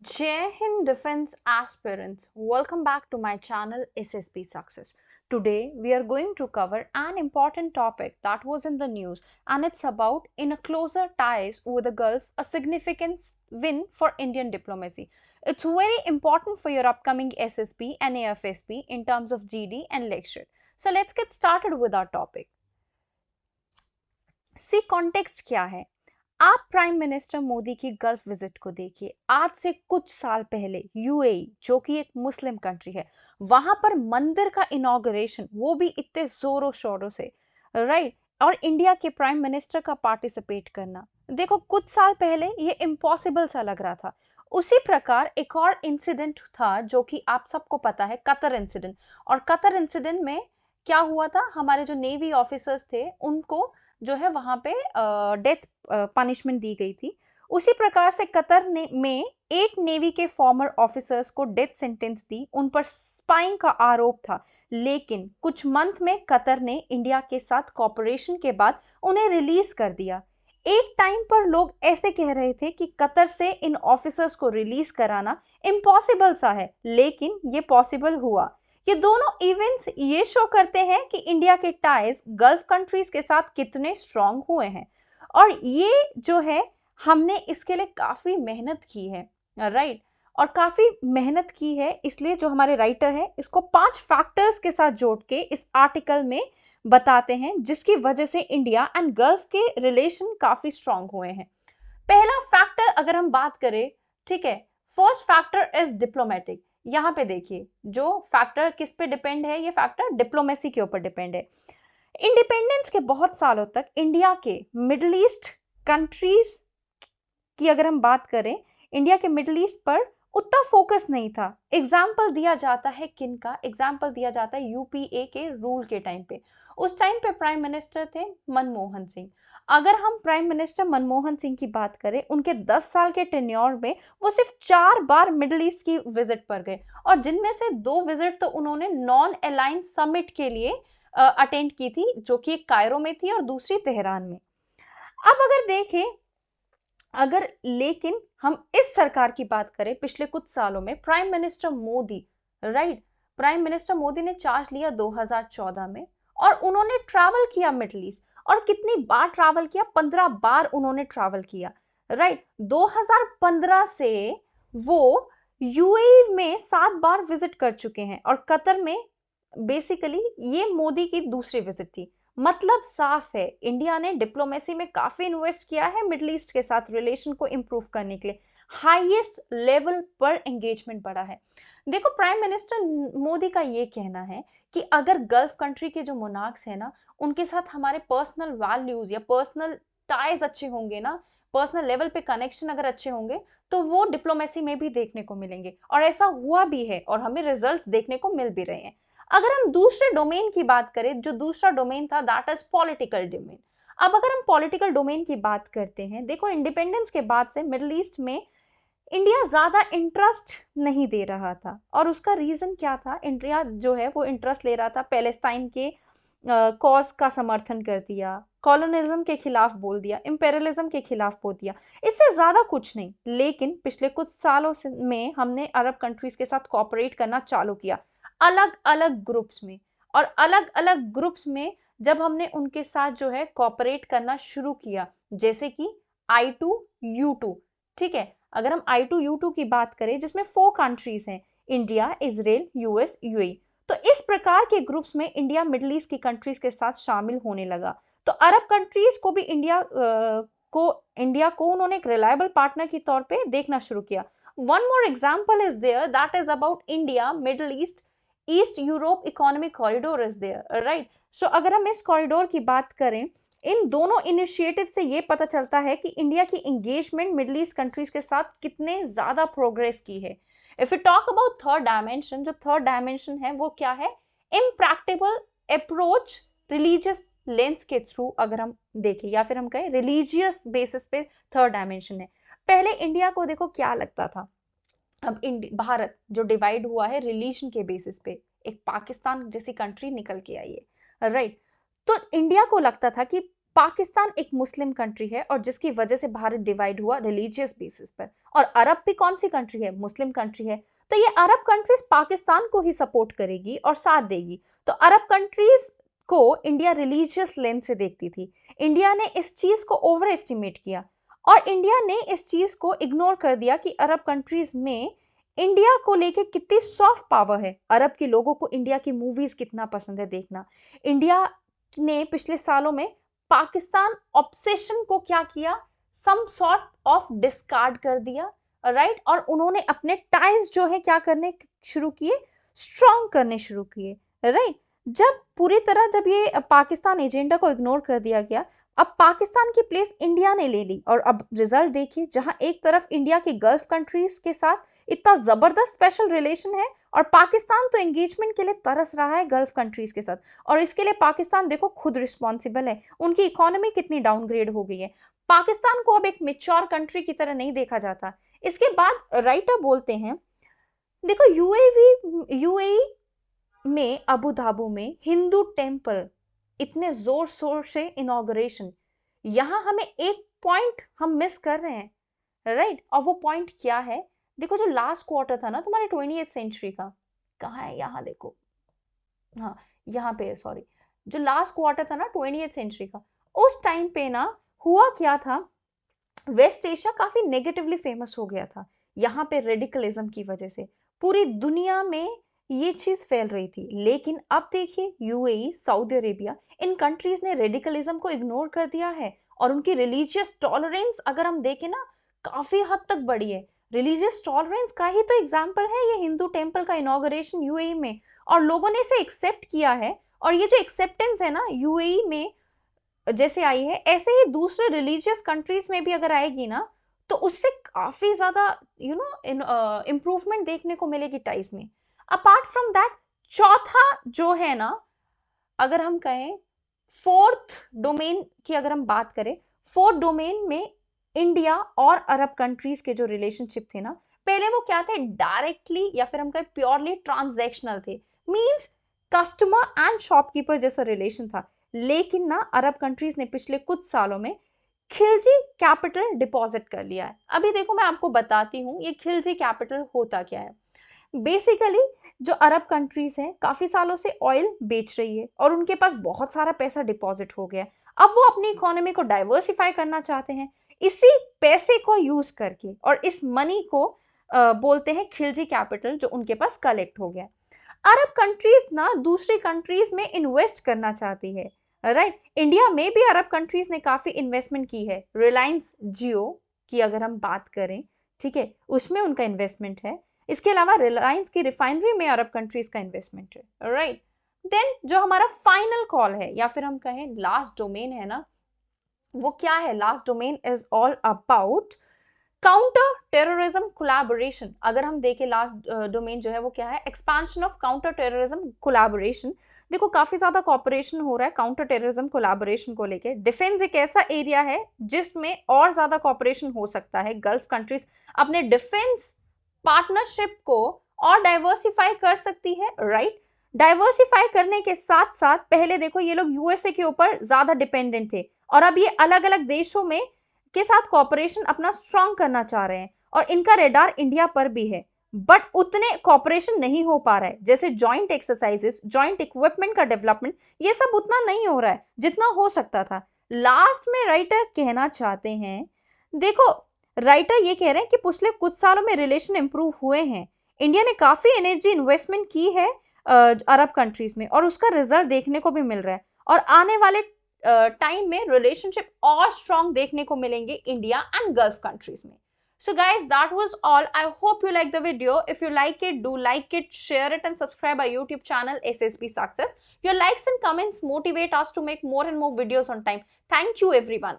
Jai Hind Defense aspirants, welcome back to my channel SSP Success. Today we are going to cover an important topic that was in the news, and it's about in a closer ties with the Gulf, a significant win for Indian diplomacy. It's very important for your upcoming SSP and AFSP in terms of GD and lecture. So let's get started with our topic. See context क्या है? आप prime minister Modi की gulf visit को देखिए। आज से कुछ साल पहले यूएई, जो कि एक मुस्लिम कंट्री है, वहां पर मंदिर का इनॉग्रेशन, वो भी इतने जोरों शोरों से, राइट, और इंडिया के प्राइम मिनिस्टर का पार्टिसिपेट करना, देखो कुछ साल पहले ये इम्पॉसिबल सा लग रहा था। उसी प्रकार एक और इंसिडेंट था जो कि आप सबको पता है, कतर इंसिडेंट। और कतर इंसिडेंट में क्या हुआ था, हमारे जो नेवी ऑफिसर्स थे उनको जो है वहां पे डेथ पनिशमेंट दी गई थी। उसी प्रकार से कतर ने में एक नेवी के फॉर्मर ऑफिसर्स को डेथ सेंटेंस दी, उन पर स्पाइंग का आरोप था। लेकिन कुछ मंथ में कतर ने इंडिया के साथ कॉपरेशन के बाद उन्हें रिलीज कर दिया। एक टाइम पर लोग ऐसे कह रहे थे कि कतर से इन ऑफिसर्स को रिलीज कराना इम्पॉसिबल सा है, लेकिन ये पॉसिबल हुआ। ये दोनों इवेंट्स ये शो करते हैं कि इंडिया के टाइज गल्फ कंट्रीज के साथ कितने स्ट्रांग हुए हैं। और ये जो है, हमने इसके लिए काफी मेहनत की है, राइट, और काफी मेहनत की है, इसलिए जो हमारे राइटर है इसको 5 फैक्टर्स के साथ जोड़ के इस आर्टिकल में बताते हैं, जिसकी वजह से इंडिया एंड गल्फ के रिलेशन काफी स्ट्रांग हुए हैं। पहला फैक्टर अगर हम बात करें, ठीक है, फर्स्ट फैक्टर इज डिप्लोमेटिक। यहाँ पे देखिए, जो फैक्टर किस पे डिपेंड है, ये फैक्टर डिप्लोमेसी के ऊपर डिपेंड है। इंडिपेंडेंस के बहुत सालों तक इंडिया के मिडिल ईस्ट कंट्रीज की अगर हम बात करें, इंडिया के मिडिल ईस्ट पर उतना फोकस नहीं था। एग्जाम्पल दिया जाता है किन का? एग्जाम्पल दिया जाता है यूपीए के रूल के टाइम पे। उस टाइम पे प्राइम मिनिस्टर थे मनमोहन सिंह। अगर हम प्राइम मिनिस्टर मनमोहन सिंह की बात करें, उनके 10 साल के टेन्योर में वो सिर्फ 4 बार मिडिल ईस्ट की विजिट पर गए, और जिनमें से 2 विजिट तो उन्होंने नॉन अलायंस समिट के लिए अटेंड की थी, जो कि एक कायरो में थी और दूसरी तेहरान में। अब अगर देखें, अगर लेकिन हम इस सरकार की बात करें, पिछले कुछ सालों में prime minister Modi, right, prime minister Modi ने चार्ज लिया 2014 में, और उन्होंने ट्रैवल किया मिडिल ईस्ट। और कितनी बार ट्रैवल किया? 15 बार उन्होंने ट्रैवल किया, राइट। 2015 से वो यूएई में 7 बार विजिट कर चुके हैं, और कतर में बेसिकली ये मोदी की दूसरी विजिट थी। मतलब साफ है, इंडिया ने डिप्लोमेसी में काफी इन्वेस्ट किया है मिडिल ईस्ट के साथ रिलेशन को इंप्रूव करने के लिए। हाईएस्ट लेवल पर एंगेजमेंट बढ़ा है। देखो, प्राइम मिनिस्टर मोदी का ये कहना है कि अगर गल्फ कंट्री के जो मोनार्क्स है ना, उनके साथ हमारे पर्सनल वैल्यूज या पर्सनल टाइज अच्छे होंगे ना, पर्सनल लेवल पे कनेक्शन अगर अच्छे होंगे, तो वो डिप्लोमेसी में भी देखने को मिलेंगे। और ऐसा हुआ भी है, और हमें रिजल्ट्स देखने को मिल भी रहे हैं। अगर हम दूसरे डोमेन की बात करें, जो दूसरा डोमेन था, दैट इज पॉलिटिकल डोमेन। अब अगर हम पॉलिटिकल डोमेन की बात करते हैं, देखो इंडिपेंडेंस के बाद से मिडिल ईस्ट में इंडिया ज्यादा इंटरेस्ट नहीं दे रहा था, और उसका रीजन क्या था? इंडिया जो है वो इंटरेस्ट ले रहा था पैलेस्टाइन के कॉज का समर्थन कर दिया, कॉलोनिज्म के खिलाफ बोल दिया, इंपेरियलिज्म के खिलाफ बोल दिया, इससे ज्यादा कुछ नहीं। लेकिन पिछले कुछ सालों में हमने अरब कंट्रीज के साथ कोऑपरेट करना चालू किया, अलग अलग ग्रुप्स में। और अलग अलग ग्रुप्स में जब हमने उनके साथ जो है कोऑपरेट करना शुरू किया, जैसे कि I2U2, ठीक है, अगर हम I2U2 की बात करें, जिसमें 4 कंट्रीज हैं, इंडिया, इजराइल, यूएस, यूएई, तो इस प्रकार के ग्रुप्स में इंडिया मिडिल ईस्ट की कंट्रीज के साथ शामिल होने लगा। तो अरब कंट्रीज को भी इंडिया को उन्होंने एक रिलायबल पार्टनर के तौर पे देखना शुरू किया। One more example is there, that is about India Middle East East Europe economic corridor is there, right. So अगर हम इस कॉरिडोर की बात करें, इन दोनों इनिशिएटिव से ये पता चलता है कि इंडिया की एंगेजमेंट मिडिल ईस्ट कंट्रीज के साथ कितने ज्यादा प्रोग्रेस की है। If you talk about third dimension, जो थर्ड डायमेंशन है वो क्या है? इम्प्रैक्टिकल अप्रोच रिलीजियस लेंस के थ्रू अगर हम देखें, या फिर हम कहें रिलीजियस बेसिस पे थर्ड डायमेंशन है। पहले इंडिया को देखो क्या लगता था, अब भारत जो डिवाइड हुआ है रिलीजन के बेसिस पे, एक पाकिस्तान जैसी कंट्री निकल के आई है, राइट। तो इंडिया को लगता था कि पाकिस्तान एक मुस्लिम कंट्री है और जिसकी वजह से भारत डिवाइड हुआ रिलीजियस बेसिस पर, और अरब भी कौन सी कंट्री है, मुस्लिम कंट्री है। तो ये अरब कंट्रीज पाकिस्तान को ही सपोर्ट करेगी और साथ देगी। तो अरब कंट्रीज को इंडिया रिलीजियस लेंस से देखती थी। इंडिया ने इस चीज को ओवर एस्टिमेट किया और इंडिया ने इस चीज को इग्नोर कर दिया कि अरब कंट्रीज में इंडिया को लेके कितनी सॉफ्ट पावर है। अरब के लोगों को इंडिया की मूवीज कितना पसंद है देखना। इंडिया ने पिछले सालों में पाकिस्तान ऑब्सेशन को क्या किया, सम सॉर्ट ऑफ डिस्कार्ड कर दिया, राइट। और उन्होंने अपने टाइज जो है क्या करने शुरू किए, स्ट्रॉन्ग करने शुरू किए, राइट। जब पूरी तरह जब ये पाकिस्तान एजेंडा को इग्नोर कर दिया गया, अब पाकिस्तान की प्लेस इंडिया ने ले ली। और अब रिजल्ट देखिए, जहां एक तरफ इंडिया के गल्फ कंट्रीज के साथ इतना जबरदस्त स्पेशल रिलेशन है और पाकिस्तान तो एंगेजमेंट के लिए तरस रहा है गल्फ कंट्रीज के साथ। और इसके लिए पाकिस्तान देखो खुद रिस्पॉन्सिबल है, उनकी इकोनॉमी कितनी डाउनग्रेड हो गई है। पाकिस्तान को अब एक मेच्योर कंट्री की तरह नहीं देखा जाता। इसके बाद राइटर बोलते हैं, देखो यूएई में अबू धाबी में हिंदू टेम्पल इतने जोर शोर से इनॉग्रेशन, यहां हमें एक पॉइंट हम मिस कर रहे हैं, राइट। और वो पॉइंट क्या है, देखो जो लास्ट क्वार्टर था ना तुम्हारे 20th सेंचुरी का, कहाँ है, यहाँ देखो, हाँ यहाँ पे, सॉरी, जो लास्ट क्वार्टर था ना 20th सेंचुरी का, उस टाइम पे ना हुआ क्या था, वेस्ट एशिया काफी नेगेटिवली फेमस हो गया था। यहाँ पे रेडिकलिज्म की वजह से पूरी दुनिया में ये चीज फैल रही थी। लेकिन अब देखिए यूएई, सऊदी अरेबिया, इन कंट्रीज ने रेडिकलिज्म को इग्नोर कर दिया है और उनकी रिलीजियस टॉलरेंस अगर हम देखें ना काफी हद तक बढ़ी है। रिलीजियस टॉलरेंस का ही तो एग्जांपल है ये हिंदू टेम्पल का इनॉग्रेशन यूएई में, और लोगों ने इसे एक्सेप्ट किया है। और ये जो एक्सेप्टेंस है ना यूएई में जैसे आई है, ऐसे ही दूसरे रिलीजियस कंट्रीज में भी अगर आएगी ना तो उससे काफी ज्यादा इम्प्रूवमेंट देखने को मिलेगी टाइज में। अपार्ट फ्रॉम दैट, चौथा जो है ना, अगर हम कहें फोर्थ डोमेन की अगर हम बात करें, फोर्थ डोमेन में इंडिया और अरब कंट्रीज के जो रिलेशनशिप थे ना, पहले वो क्या थे, डायरेक्टली या फिर हम कहें प्योरली ट्रांजैक्शनल थे, मींस कस्टमर एंड शॉपकीपर जैसा रिलेशन था। लेकिन ना अरब कंट्रीज ने पिछले कुछ सालों में खिलजी कैपिटल डिपॉजिट कर लिया है। अभी देखो मैं आपको बताती हूँ ये खिलजी कैपिटल होता क्या है। बेसिकली जो अरब कंट्रीज हैं काफी सालों से ऑयल बेच रही है और उनके पास बहुत सारा पैसा डिपॉजिट हो गया। अब वो अपनी इकोनॉमी को डाइवर्सिफाई करना चाहते हैं, इसी पैसे को यूज करके, और इस मनी को बोलते हैं खिलजी कैपिटल जो उनके पास कलेक्ट हो गया। अरब कंट्रीज ना दूसरी कंट्रीज में इन्वेस्ट करना चाहती है, राइट। इंडिया में भी अरब कंट्रीज ने काफी इन्वेस्टमेंट की है। रिलायंस जियो की अगर हम बात करें, ठीक है, उसमें उनका इन्वेस्टमेंट है। इसके अलावा रिलायंस की रिफाइनरी में अरब कंट्रीज का इन्वेस्टमेंट है, राइट। देन जो हमारा फाइनल कॉल है या फिर हम कहें लास्ट डोमेन है ना, वो क्या है, last domain is all about counter terrorism collaboration. अगर हम देखें लास्ट डोमेन जो है वो क्या है, expansion of counter terrorism collaboration. देखो काफी ज्यादा कॉपरेशन हो रहा है काउंटर टेररिज्म कोलैबोरेशन को लेके। डिफेंस एक ऐसा एरिया है जिसमें और ज्यादा कॉपरेशन हो सकता है। गल्फ कंट्रीज अपने डिफेंस पार्टनरशिप को और डाइवर्सिफाई कर सकती है, राइट। डाइवर्सिफाई करने के साथ साथ पहले देखो ये लोग यूएसए के ऊपर ज्यादा डिपेंडेंट थे और अब ये अलग अलग देशों में के साथ कॉपरेशन अपना स्ट्रॉन्ग करना चाह रहे हैं और इनका रेडार इंडिया पर भी है, बट उतने कॉपरेशन नहीं हो पा रहा है। जैसे जॉइंट एक्सरसाइजेस, जॉइंट इक्विपमेंट का डेवलपमेंट, ये सब उतना नहीं हो रहा है जितना हो सकता था। लास्ट में राइटर कहना चाहते हैं, देखो राइटर ये कह रहे हैं कि पिछले कुछ सालों में रिलेशन इंप्रूव हुए हैं। इंडिया ने काफी एनर्जी इन्वेस्टमेंट की है अरब कंट्रीज में और उसका रिजल्ट देखने को भी मिल रहा है और आने वाले टाइम में रिलेशनशिप और स्ट्रॉन्ग देखने को मिलेंगे इंडिया एंड गल्फ कंट्रीज में। So guys, that was all. I hope you like the video. If you like it, do like it, share it and subscribe our YouTube channel SSB Success. Your likes and comments motivate us to make more and more videos on time. Thank you everyone.